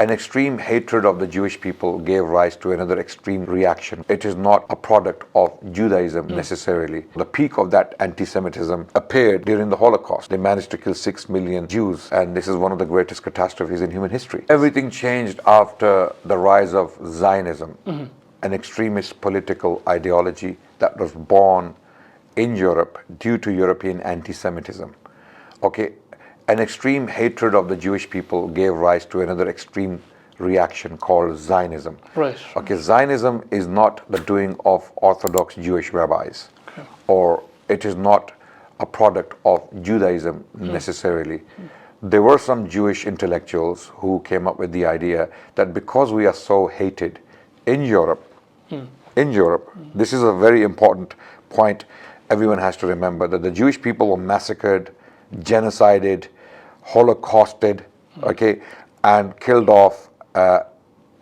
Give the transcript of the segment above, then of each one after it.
an extreme hatred of the Jewish people gave rise to another extreme reaction. It is not a product of Judaism necessarily. The peak of that anti-Semitism appeared during the Holocaust. They managed to kill 6 million Jews, and this is one of the greatest catastrophes in human history. Everything changed after the rise of Zionism, an extremist political ideology that was born in Europe due to European anti-Semitism. Okay, an extreme hatred of the Jewish people gave rise to another extreme reaction called Zionism. Right. Okay, Zionism is not the doing of Orthodox Jewish rabbis, or it is not a product of Judaism necessarily. There were some Jewish intellectuals who came up with the idea that because we are so hated in Europe, this is a very important point everyone has to remember, that the Jewish people were massacred, genocided, holocausted, okay, and killed off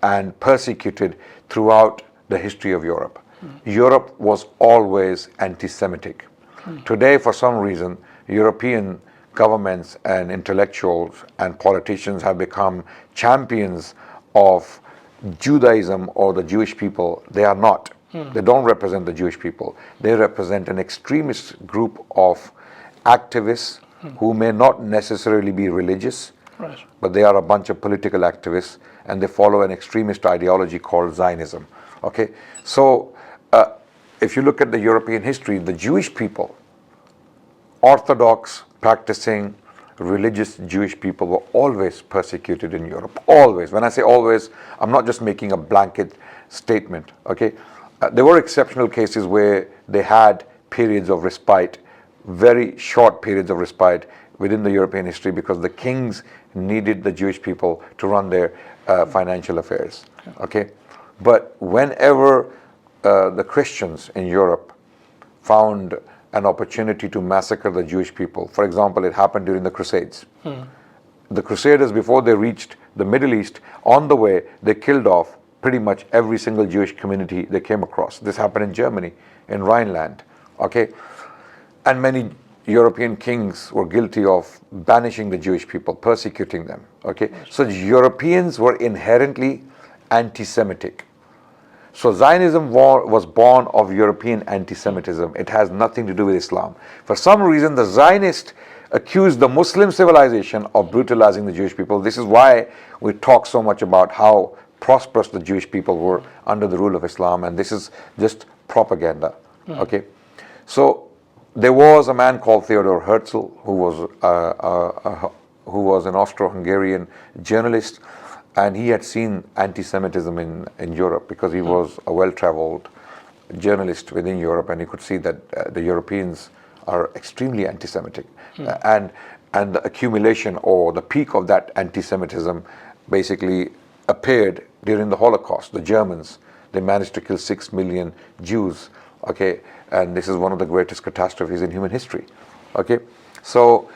and persecuted throughout the history of Europe. Europe was always anti-Semitic. Today, for some reason, European governments and intellectuals and politicians have become champions of Judaism or the Jewish people. They are not. They don't represent the Jewish people. They represent an extremist group of activists who may not necessarily be religious, but they are a bunch of political activists, and they follow an extremist ideology called Zionism. Okay, so if you look at the European history, the Jewish people, Orthodox, practicing, religious Jewish people were always persecuted in Europe. Always. When I say always, I'm not just making a blanket statement. Okay, there were exceptional cases where they had periods of respite, very short periods of respite within the European history, because the kings needed the Jewish people to run their financial affairs. Okay, but whenever the Christians in Europe found an opportunity to massacre the Jewish people, for example, it happened during the Crusades. The Crusaders, before they reached the Middle East, on the way they killed off pretty much every single Jewish community they came across. This happened in Germany, in Rhineland. Okay, and many European kings were guilty of banishing the Jewish people, persecuting them. Okay, so Europeans were inherently anti-Semitic. So Zionism was born of European anti-Semitism. It has nothing to do with Islam. For some reason, the Zionists accused the Muslim civilization of brutalizing the Jewish people. This is why we talk so much about how prosperous the Jewish people were under the rule of Islam, and this is just propaganda. Okay, so there was a man called Theodore Herzl who was an Austro-Hungarian journalist, and he had seen anti-Semitism in Europe because he was a well-traveled journalist within Europe, and he could see that the Europeans are extremely anti-Semitic. And the accumulation or the peak of that anti-Semitism basically appeared during the Holocaust. The Germans, they managed to kill 6 million Jews, okay, and this is one of the greatest catastrophes in human history. Okay, so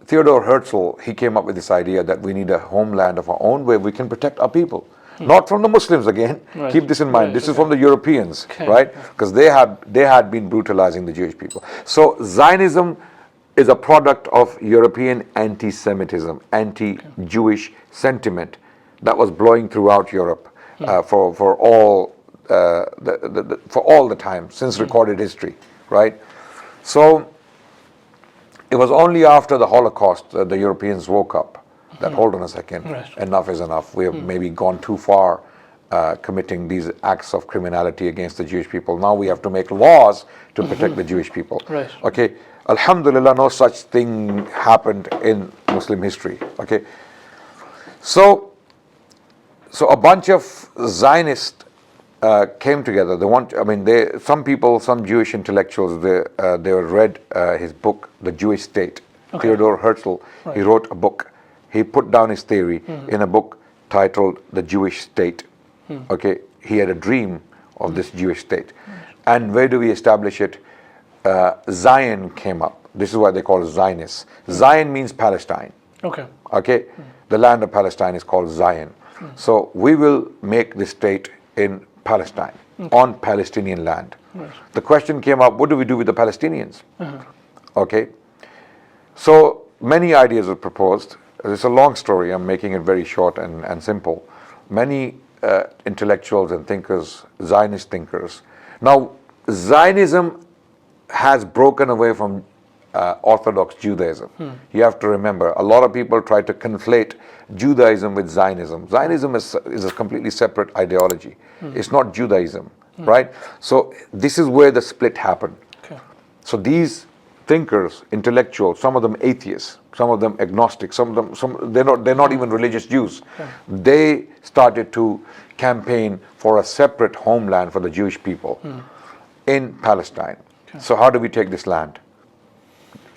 Theodore Herzl, he came up with this idea that we need a homeland of our own where we can protect our people. Not from the Muslims again. Keep this in mind. This is from the Europeans, right? Because they had been brutalizing the Jewish people. So Zionism is a product of European anti-Semitism, anti-Jewish sentiment that was blowing throughout Europe for all the time since recorded history, right? So it was only after the Holocaust that the Europeans woke up that, hold on a second, enough is enough. We have maybe gone too far committing these acts of criminality against the Jewish people. Now we have to make laws to protect the Jewish people. Okay, Alhamdulillah, no such thing happened in Muslim history. Okay, so a bunch of Zionists came together. Some Jewish intellectuals, they read his book, The Jewish State. Theodore Herzl, he wrote a book. He put down his theory in a book titled The Jewish State. Okay, he had a dream of this Jewish state. And where do we establish it? Zion came up. This is why they call it Zionists. Zion means Palestine. Okay, the land of Palestine is called Zion. So we will make this state in Palestine, on Palestinian land. The question came up, what do we do with the Palestinians? Okay, so many ideas were proposed. It's a long story. I'm making it very short and simple. Many intellectuals and thinkers, Zionist thinkers. Now, Zionism has broken away from Orthodox Judaism. You have to remember, a lot of people try to conflate Judaism with Zionism. Zionism is a completely separate ideology. It's not Judaism, right? So this is where the split happened. Okay. So these thinkers, intellectuals, some of them atheists, some of them agnostic, some of them they're not even religious Jews. They started to campaign for a separate homeland for the Jewish people in Palestine. So how do we take this land?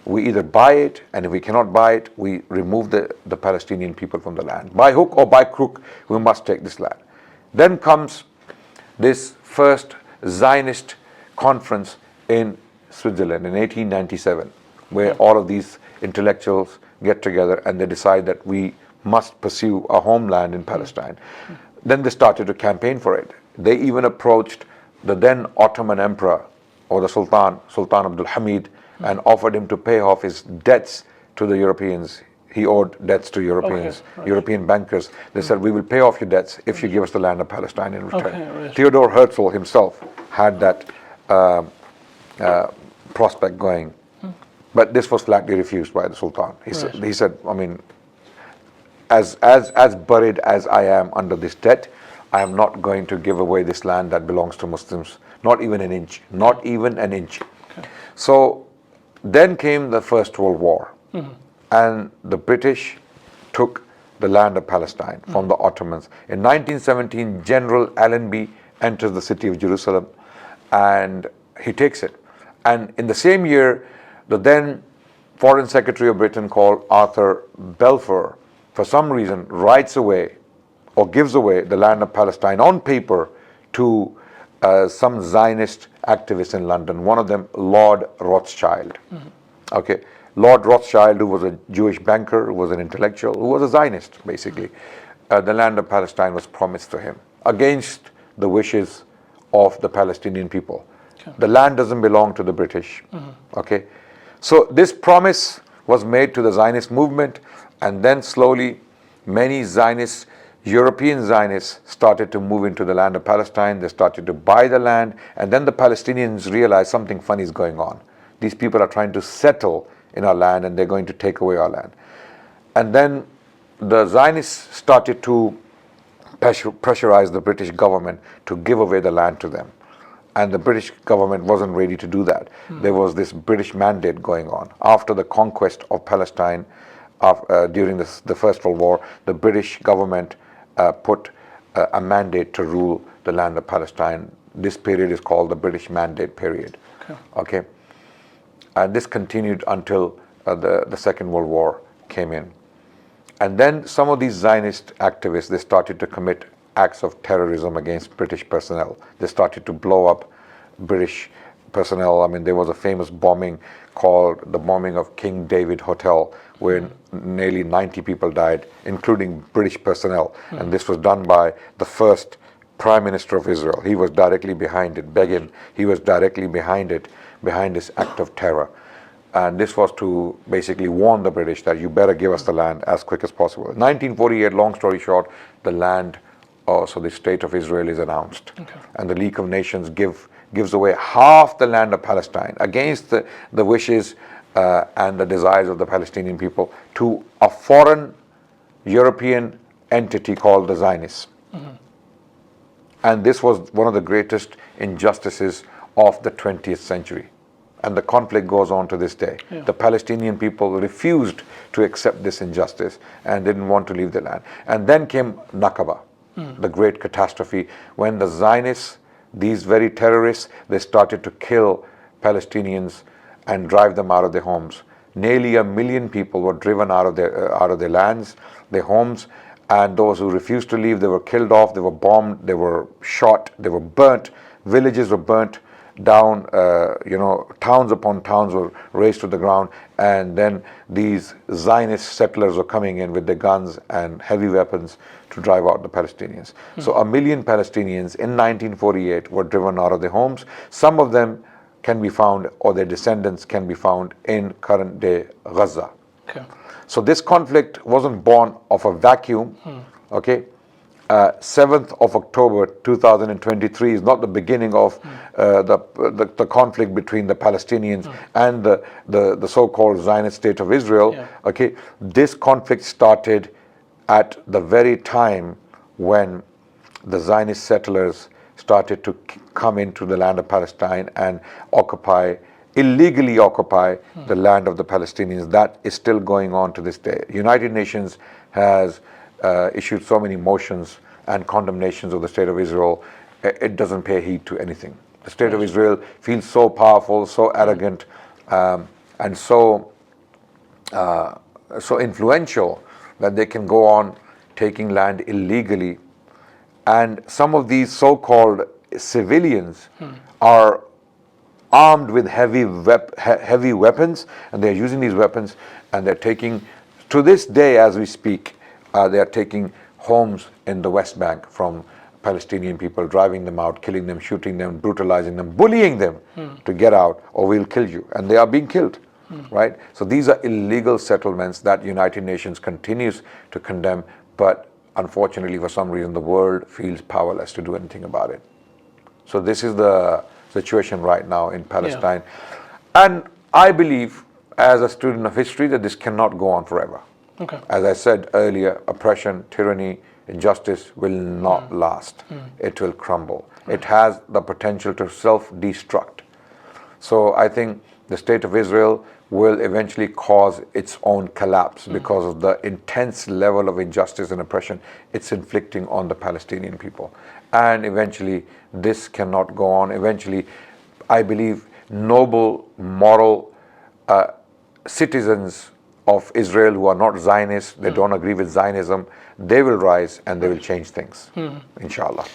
We either buy it, and if we cannot buy it, we remove the Palestinian people from the land. By hook or by crook, we must take this land. Then comes this first Zionist conference in Switzerland in 1897, where all of these intellectuals get together and they decide that we must pursue a homeland in Palestine. Then they started to campaign for it. They even approached the then Ottoman emperor, or the Sultan Abdul Hamid, and offered him to pay off his debts to the Europeans. He owed debts to Europeans, European bankers. They said, we will pay off your debts if you give us the land of Palestine in return. Theodore Herzl himself had that prospect going. But this was flatly refused by the Sultan. He said, I mean, as buried as I am under this debt, I am not going to give away this land that belongs to Muslims, not even an inch, not even an inch. So then came the First World War, and the British took the land of Palestine from the Ottomans. In 1917, General Allenby enters the city of Jerusalem, and he takes it. And in the same year, the then Foreign Secretary of Britain, called Arthur Balfour, for some reason writes away or gives away the land of Palestine on paper to some Zionist activists in London, one of them Lord Rothschild. Okay, Lord Rothschild, who was a Jewish banker, who was an intellectual, who was a Zionist, basically. The land of Palestine was promised to him against the wishes of the Palestinian people. The land doesn't belong to the British. Okay, so this promise was made to the Zionist movement, and then slowly many Zionists, European Zionists, started to move into the land of Palestine. They started to buy the land, and then the Palestinians realized something funny is going on. These people are trying to settle in our land, and they're going to take away our land. And then the Zionists started to pressurize the British government to give away the land to them. And the British government wasn't ready to do that. There was this British mandate going on. After the conquest of Palestine, during the First World War, the British government put a mandate to rule the land of Palestine. This period is called the British Mandate period. Okay, and this continued until the Second World War came in. And then some of these Zionist activists, they started to commit acts of terrorism against British personnel. They started to blow up British personnel. I mean, there was a famous bombing called the bombing of King David Hotel, where nearly 90 people died, including British personnel. And this was done by the first Prime Minister of Israel. He was directly behind it, Begin. He was directly behind it, behind this act of terror. And this was to basically warn the British that you better give us the land as quick as possible. 1948, long story short, the land, so the State of Israel is announced. And the League of Nations gives away half the land of Palestine against the wishes and the desires of the Palestinian people to a foreign European entity called the Zionists. And this was one of the greatest injustices of the 20th century. And the conflict goes on to this day. The Palestinian people refused to accept this injustice and didn't want to leave the land. And then came Nakba, the great catastrophe, when the Zionists, these very terrorists, they started to kill Palestinians and drive them out of their homes. Nearly 1 million people were driven out of their lands, their homes, and those who refused to leave, they were killed off, they were bombed, they were shot, they were burnt, villages were burnt down, towns upon towns were razed to the ground, and then these Zionist settlers were coming in with their guns and heavy weapons to drive out the Palestinians. So 1 million Palestinians in 1948 were driven out of their homes. Some of them can be found, or their descendants can be found in current day Gaza. Okay. So this conflict wasn't born of a vacuum. Okay. 7th of October 2023 is not the beginning of the conflict between the Palestinians and the so-called Zionist state of Israel. Yeah. Okay, this conflict started at the very time when the Zionist settlers started to come into the land of Palestine and illegally occupy the land of the Palestinians. That is still going on to this day. United Nations has issued so many motions and condemnations of the state of Israel. It doesn't pay heed to anything. The state of Israel feels so powerful, so arrogant, and so influential that they can go on taking land illegally. And some of these so-called civilians are armed with heavy weapons, and they're using these weapons, and they're taking, to this day as we speak, they are taking homes in the West Bank from Palestinian people, driving them out, killing them, shooting them, brutalizing them, bullying them to get out, or we'll kill you. And they are being killed, right? So these are illegal settlements that United Nations continues to condemn, but unfortunately, for some reason, the world feels powerless to do anything about it. So this is the situation right now in Palestine. And I believe, as a student of history, that this cannot go on forever. Okay. As I said earlier, oppression, tyranny, injustice will not last. It will crumble. It has the potential to self-destruct. So I think the state of Israel will eventually cause its own collapse because of the intense level of injustice and oppression it's inflicting on the Palestinian people. And eventually, this cannot go on. Eventually, I believe noble, moral citizens of Israel who are not Zionists, they don't agree with Zionism, they will rise and they will change things, inshallah.